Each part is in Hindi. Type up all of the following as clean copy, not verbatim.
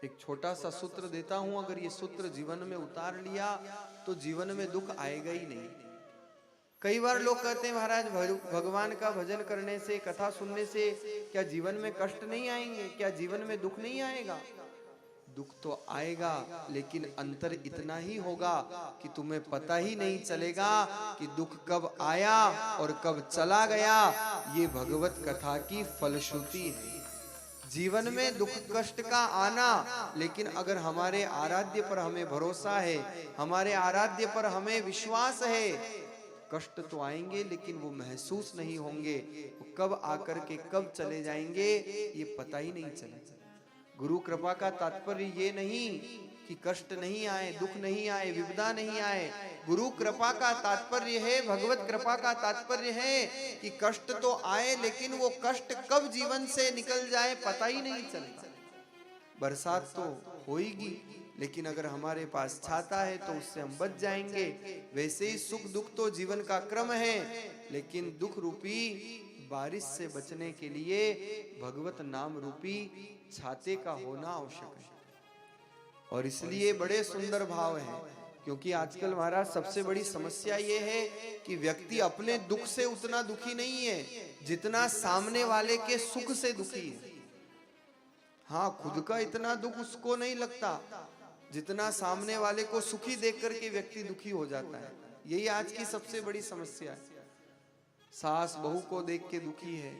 एक छोटा सा सूत्र देता हूं, अगर ये सूत्र जीवन में उतार लिया तो जीवन में दुख आएगा ही नहीं। कई बार लोग कहते हैं महाराज भगवान का भजन करने से, कथा सुनने से क्या जीवन में कष्ट नहीं आएंगे, क्या जीवन में दुख नहीं आएगा? दुख तो आएगा, लेकिन अंतर इतना ही होगा कि तुम्हें पता ही नहीं चलेगा कि दुख कब आया और कब चला गया। ये भगवत कथा की फलश्रुति है। जीवन में दुख कष्ट का आना, लेकिन अगर हमारे आराध्य पर हमें भरोसा है, हमारे आराध्य पर हमें विश्वास है, कष्ट तो आएंगे लेकिन वो महसूस नहीं होंगे। वो कब आकर के कब चले जाएंगे ये पता ही नहीं चलेगा। गुरु कृपा का तात्पर्य ये नहीं कि कष्ट नहीं आए, दुख नहीं आए, विपदा नहीं आए। गुरु कृपा का तात्पर्य है, भगवत कृपा का तात्पर्य है कि कष्ट तो आए लेकिन वो कष्ट कब जीवन से निकल जाए पता ही नहीं चलता। बरसात तो होगी, लेकिन अगर हमारे पास छाता है तो उससे हम बच जाएंगे। वैसे ही सुख दुख तो जीवन का क्रम है, लेकिन दुख रूपी बारिश से बचने के लिए भगवत नाम रूपी छाते का होना आवश्यक है। और इसलिए बड़े सुंदर भाव हैं, क्योंकि आजकल महाराज सबसे बड़ी समस्या ये है कि व्यक्ति अपने दुख से उतना दुखी नहीं है जितना सामने वाले के सुख से दुखी है। हाँ, खुद का इतना दुख उसको नहीं लगता जितना सामने वाले को सुखी देख करके व्यक्ति दुखी हो जाता है। यही आज की सबसे बड़ी समस्या है। सास बहू को देख के दुखी है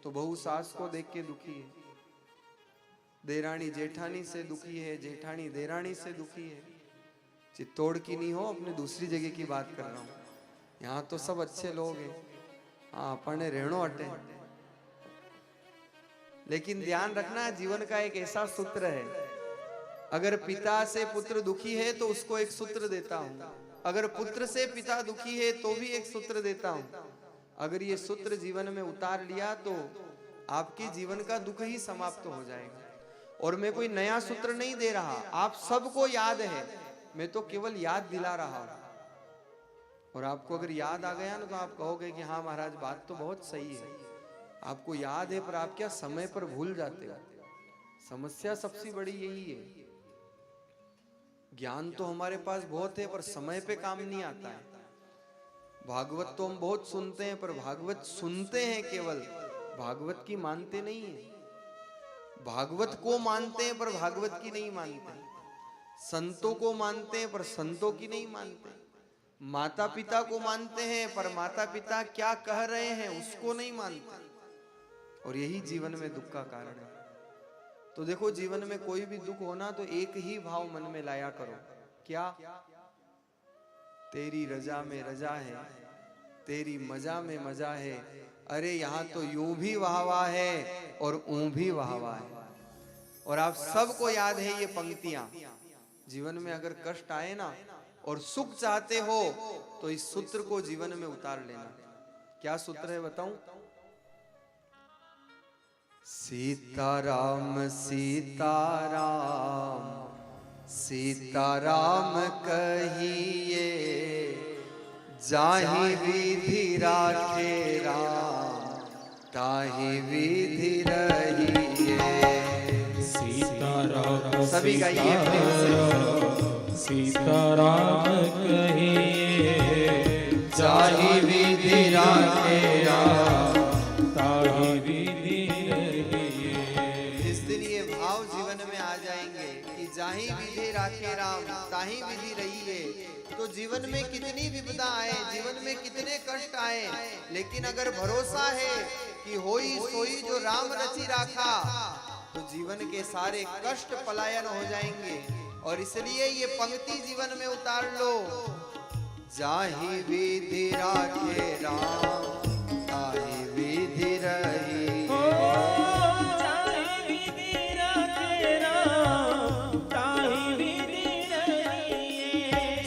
तो बहू सास को देख के दुखी है, देरानी जेठानी से दुखी है, जेठानी देरानी से दुखी है। चित्तौड़ की नहीं हो, अपने दूसरी जगह की बात कर रहा हूँ। यहाँ तो सब अच्छे लोग हैं, हाँ अपने रहनो अटे। लेकिन ध्यान रखना, जीवन का एक ऐसा सूत्र है, अगर पिता से पुत्र दुखी है तो उसको एक सूत्र देता हूं, अगर पुत्र से पिता दुखी है तो भी एक सूत्र देता हूं। अगर ये सूत्र जीवन में उतार लिया तो आपके जीवन का दुख ही समाप्त हो जाएगा। और मैं कोई नया सूत्र नहीं दे रहा, आप सबको याद है, मैं तो केवल याद दिला रहा हूं। और आपको अगर याद आ गया ना तो आप कहोगे कि हाँ महाराज बात तो बहुत सही है। आपको याद है पर आप क्या समय पर भूल जाते हो। समस्या सबसे बड़ी यही है। ज्ञान तो हमारे पास बहुत है पर समय पे काम नहीं आता है। भागवत तो हम बहुत सुनते हैं पर भागवत सुनते हैं केवल, भागवत की मानते नहीं है। भागवत को मानते हैं पर भागवत की नहीं मानते। संतों को मानते हैं पर संतों की नहीं मानते। माता पिता को मानते हैं पर माता पिता क्या कह रहे हैं उसको नहीं मानते। और यही जीवन में दुख का कारण है। तो देखो, जीवन में कोई भी दुख होना तो एक ही भाव मन में लाया करो, क्या? तेरी रजा में रजा है, तेरी मजा में मजा है। अरे यहाँ तो यूं भी वाह वाह है और ऊं भी वाह वाह है। और आप सबको याद है ये पंक्तियां। जीवन में अगर कष्ट आए ना और सुख चाहते हो तो इस सूत्र को जीवन में उतार लेना। क्या सूत्र है बताऊं? सीताराम सीताराम सीताराम कहिए, जाहि विधि राखे राम ताहि विधि रहिए। सीताराम सभी गाइए प्रेम से। सीताराम कहिए, जाहि विधि राखे राम ताहि विधि रहिए। जिस दिन ये भाव जीवन में आ जाएंगे कि जाहि विधि राखे राम ताहि विधि रहिए, तो जीवन में कितनी विपदा आए, जीवन में कितने कष्ट आए, लेकिन अगर भरोसा है कि होई सोई जो राम रचि राखा, तो जीवन के सारे कष्ट पलायन हो जाएंगे। और इसलिए ये पंक्ति जीवन में उतार लो, जाहि विधि राखे राम ताहि विधि रहिए।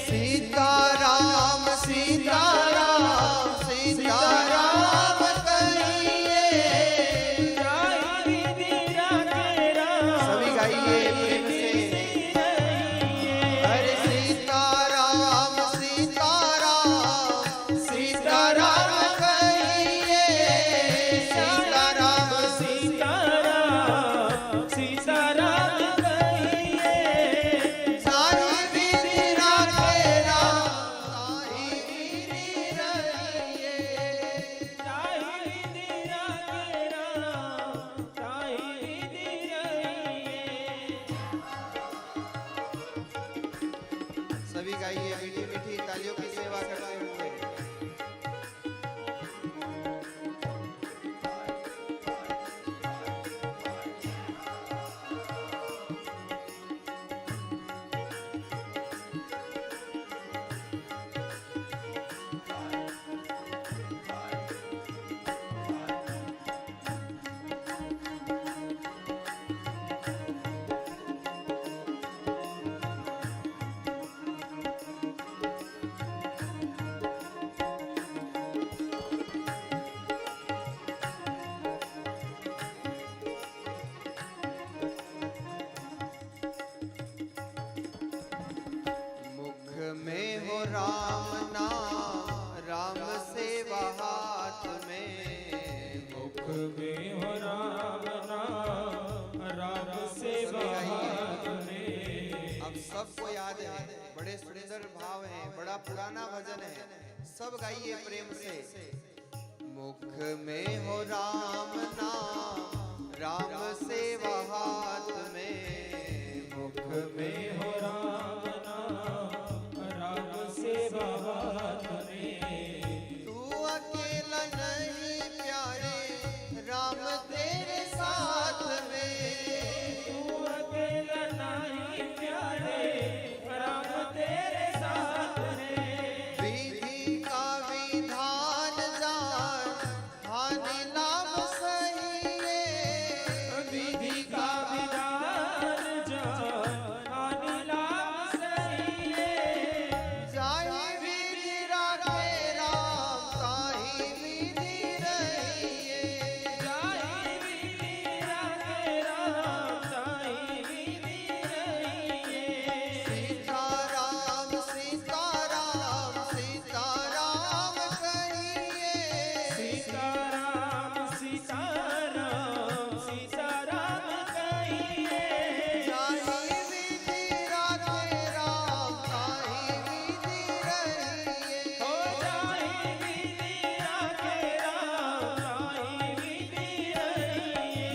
सीताराम सीताराम सीताराम कहिए, सभी गाइए प्रेम से। अरे सीताराम सीताराम सीताराम कहिए, सीताराम सीताराम सीताराम कहिए। राम सेवा हाथ में। अब सबको याद है, बड़े सुंदर भाव हैं, बड़ा पुराना भजन है, सब गाइए प्रेम से। मुख में हो राम नाम, राम सेवा हाथ में। मुख में हो राम नाम, राम सेवा हाथ में। तू अकेला नहीं प्यारे, राम तेरे साथ में। तू अकेला नहीं प्यारे, राम तेरे साथ में। विधि का विधान जान, हानि लाभ सही है। विधि का विधान जान, हानि लाभ सही है। जाहि विधि राखे राम, ताहि विधि रहिए। जाहि विधि राखे राम, ताहि विधि रहिए। सीताराम सीताराम सीताराम कहिए। सीताराम सीताराम सीताराम कहिए। जाहि विधि राखे राम, ताहि विधि रहिए। हो जाहि विधि राखे राम, ताहि विधि रहिए।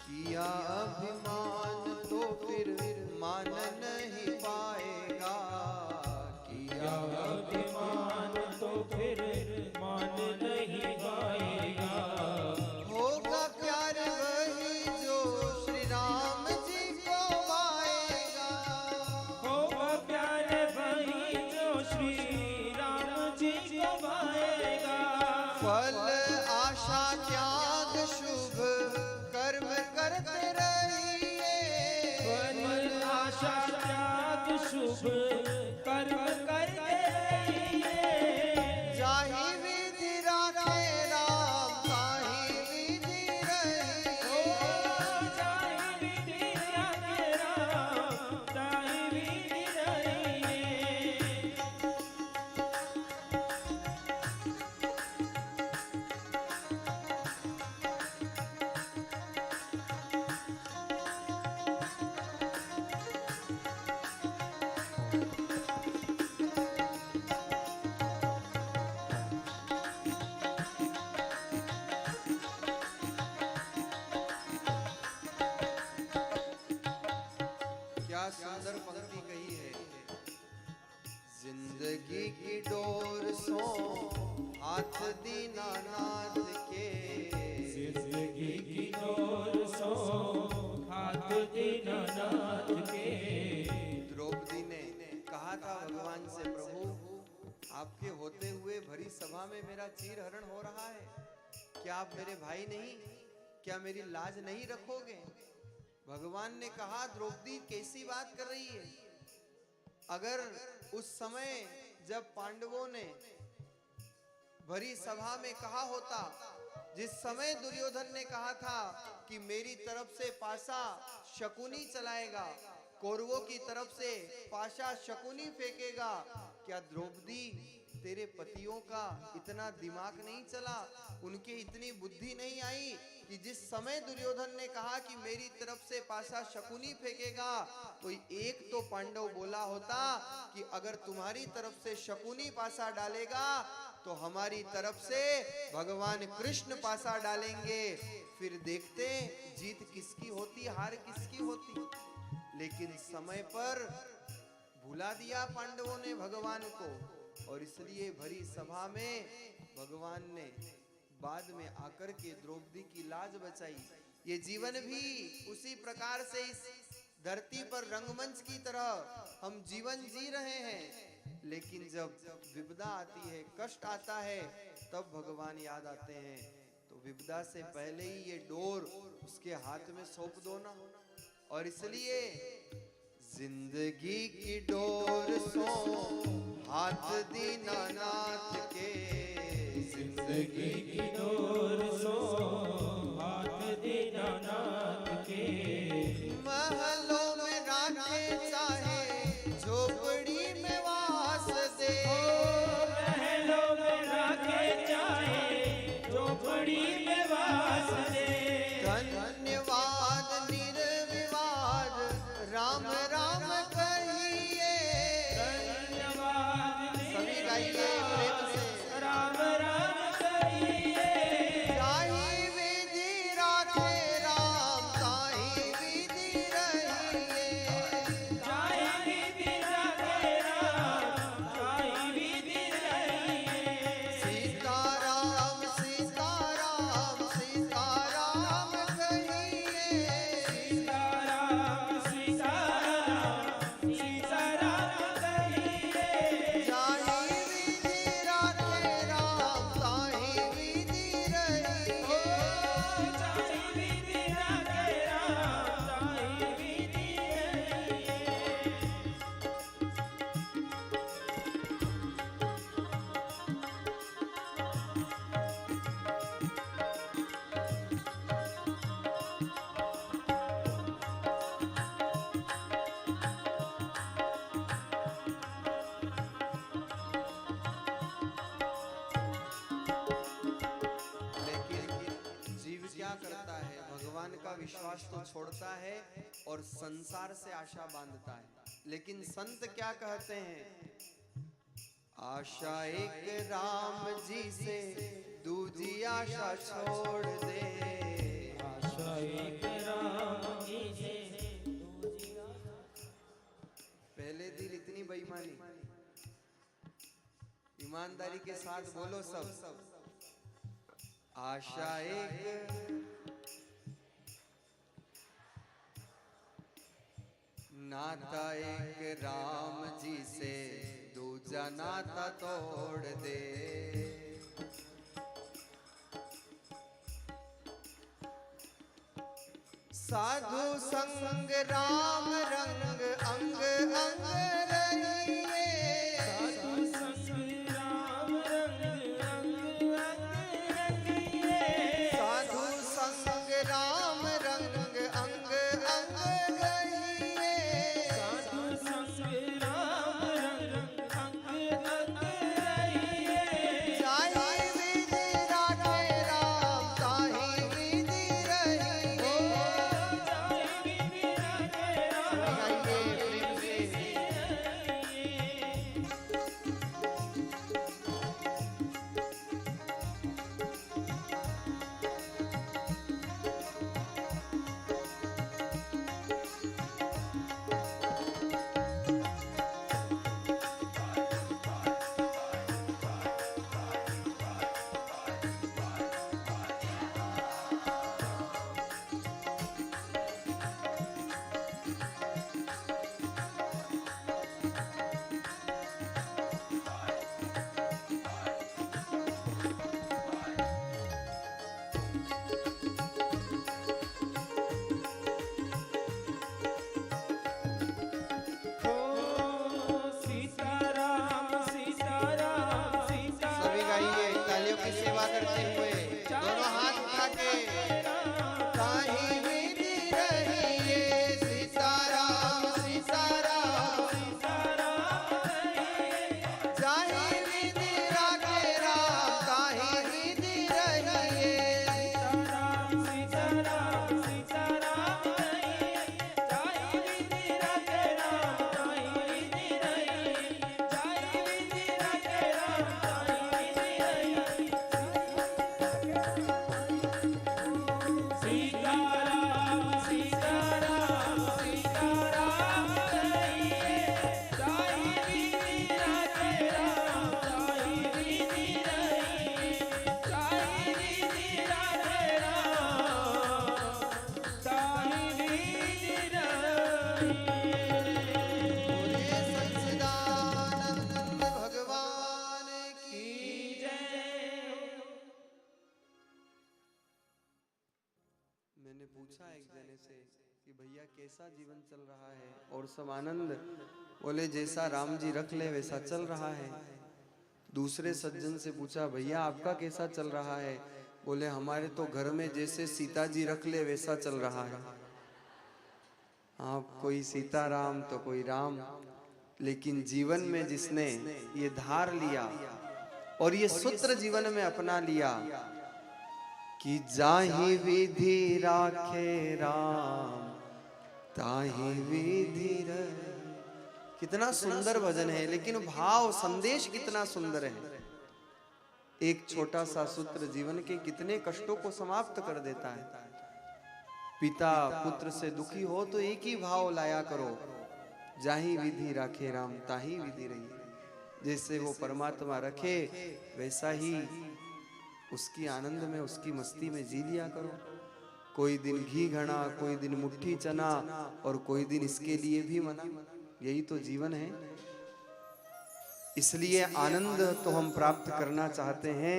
किया अभिमान तो फिर मान नहीं पाएगा। किया अभिमान तो फिर मान नहीं पाएगा। होगा प्यार वही जो श्री राम जी को पाएगा। होगा प्यार वही जो श्री राम जी को पाएगा। फल आशा त्याग शुभ कर्म करते रहिए। फल आशा त्याग शुभ कर्म करते रहिए। जाहि विधि राखे राम, ताहि विधि रहिए। जाहि विधि राखे राम, ताहि विधि रहिए। क्या सुंदर पंक्ति कही है। जिंदगी की डोर सो हाथ दीनानाथ के। जिंदगी की डोर सो हाथ दीनानाथ के। द्रौपदी ने कहा था भगवान से, प्रभु आपके होते हुए भरी सभा में मेरा चीर हरण हो रहा है, क्या आप मेरे भाई नहीं, क्या मेरी लाज नहीं रखोगे? भगवान ने कहा, द्रौपदी कैसी बात कर रही है? अगर उस समय जब पांडवों ने भरी सभा में कहा होता, जिस समय दुर्योधन ने कहा था कि मेरी तरफ से पासा शकुनी चलाएगा, कौरवों की तरफ से पाशा शकुनी फेंकेगा, क्या द्रौपदी तेरे पतियों का इतना दिमाग नहीं चला, उनके इतनी बुद्धि नहीं आई कि जिस समय दुर्योधन ने कहा कि मेरी तरफ से पासा शकुनी फेंकेगा, तो एक तो पांडव बोला होता कि अगर तुम्हारी तरफ से शकुनी पासा डालेगा तो हमारी तरफ से भगवान कृष्ण पासा डालेंगे, फिर देखते जीत किसकी होती, हार किसकी होती। लेकिन समय पर भुला दिया पांडवों ने भगवान को, और इसलिए भरी सभा में भगवान ने बाद में आकर के द्रौपदी की लाज बचाई। ये जीवन भी उसी प्रकार से इस धरती पर रंगमंच की तरह हम जीवन जी रहे हैं। लेकिन जब विपदा आती है, कष्ट आता है, तब भगवान याद आते हैं। तो विपदा से पहले ही ये डोर उसके हाथ में सौंप दो ना। और इसलिए जिंदगी की डोर सो हाथ दीनानाथ के, जिंदगी की डोर सो हाथ दीनानाथ के। महलों में राखे चाहे झोपड़ी में वास दे, महलों में राखे चाहे झोपड़ी में वास दे। धन्यवाद निर्विवाद राम राम कहिए। धन्यवाद सभी गाइए प्रेम से। राम राम कहिए। जाहि विधि राखे राम ताहि विधि रहिए। जाहि विधि राखे राम ताहि विधि रहिए। सीताराम सीताराम सीताराम कहिए। सीताराम सीताराम सीताराम कहिए। जाहि विधि राखे राम ताहि विधि रहिए। जाहि विधि राखे राम ताहि विधि रहिए। लेकिन जीव क्या करता है? भगवान का विश्वास तो छोड़ता है और संसार से आशा बांधता है। लेकिन संत क्या कहते हैं? आशा एक राम जी से दूजी आशा छोड़ दे। आशा एक राम जी से दूजी आशा। पहले दिल इतनी बेईमानी, ईमानदारी के साथ बोलो सब। आशा एक नाता एक राम जी से दूजा नाता तोड़ दे। साधु संग राम रंग अंग अंग रहिए। साधु संग राम रंग अंग अंग रहिए। साधु संग राम रंग अंग अंग रहिए। साधु संग राम रंग अंग अंग रहिए। जाहि विधि राखे राम ताहि विधि रहिए। जाहि विधि राखे राम गाइए प्रेम से। सीताराम सीताराम सीताराम। सभी गाइए तालियों की सेवा करते हुए दोनों हाथ उठा के। ताहि विधि रहिए। सीताराम सीताराम जाहि विधि राखे राम ताहि विधि रहिए। पूछा एक जने से कि भैया कैसा जीवन चल रहा है, और सब आनंद। बोले जैसा राम जी रख ले वैसा चल रहा है। दूसरे सज्जन से पूछा भैया आपका कैसा चल रहा है? बोले हमारे तो घर में जैसे सीता जी रख ले वैसा चल रहा है। आप कोई सीताराम तो कोई राम, लेकिन जीवन में जिसने ये धार लिया और ये सूत्र जीवन में अपना लिया कि जाहि विधि राखे राम ताहि विधि रहे। कितना सुंदर भजन है, लेकिन भाव संदेश कितना सुंदर है। एक छोटा सा सूत्र जीवन के कितने कष्टों को समाप्त कर देता है। पिता पुत्र से दुखी हो तो एक ही भाव लाया करो, जाहि विधि राखे राम ताहि विधि रही। जैसे वो परमात्मा रखे वैसा ही उसकी आनंद में, उसकी मस्ती में जी लिया करो। कोई दिन घी घड़ा, कोई दिन मुट्ठी चना, और कोई दिन इसके लिए भी मना। यही तो जीवन है। इसलिए आनंद तो हम प्राप्त करना चाहते हैं,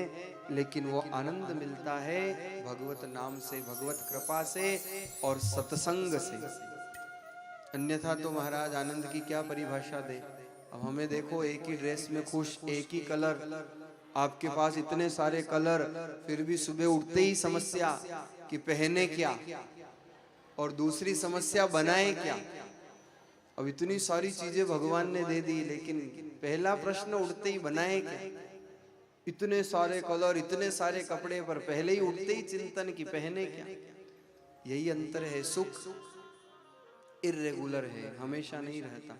लेकिन वो आनंद मिलता है भगवत नाम से, भगवत कृपा से और सत्संग से। अन्यथा तो महाराज आनंद की क्या परिभाषा दे। अब हमें देखो, एक ही ड्रेस में खुश, एक ही कलर, आपके पास इतने सारे कलर, फिर भी सुबह उठते ही समस्या कि पहने क्या, और दूसरी समस्या बनाए क्या। अब इतनी सारी चीजें भगवान ने दे दी, लेकिन पहला प्रश्न उठते ही बनाए क्या। इतने सारे कलर, इतने सारे कपड़े, पर पहले ही उठते ही चिंतन कि पहने क्या। यही अंतर है। सुख इर्रेगुलर है, हमेशा नहीं रहता,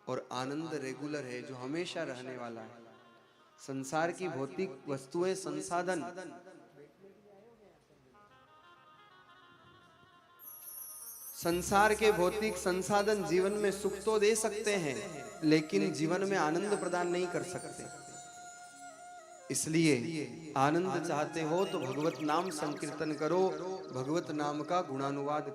और आनंद रेगुलर है, जो हमेशा रहने वाला है। संसार की भौतिक वस्तुएं, संसाधन, संसार के भौतिक संसाधन जीवन में सुख तो दे सकते हैं, लेकिन जीवन में आनंद प्रदान नहीं कर सकते। इसलिए आनंद चाहते हो तो भगवत नाम संकीर्तन करो, भगवत नाम का गुणानुवाद करो।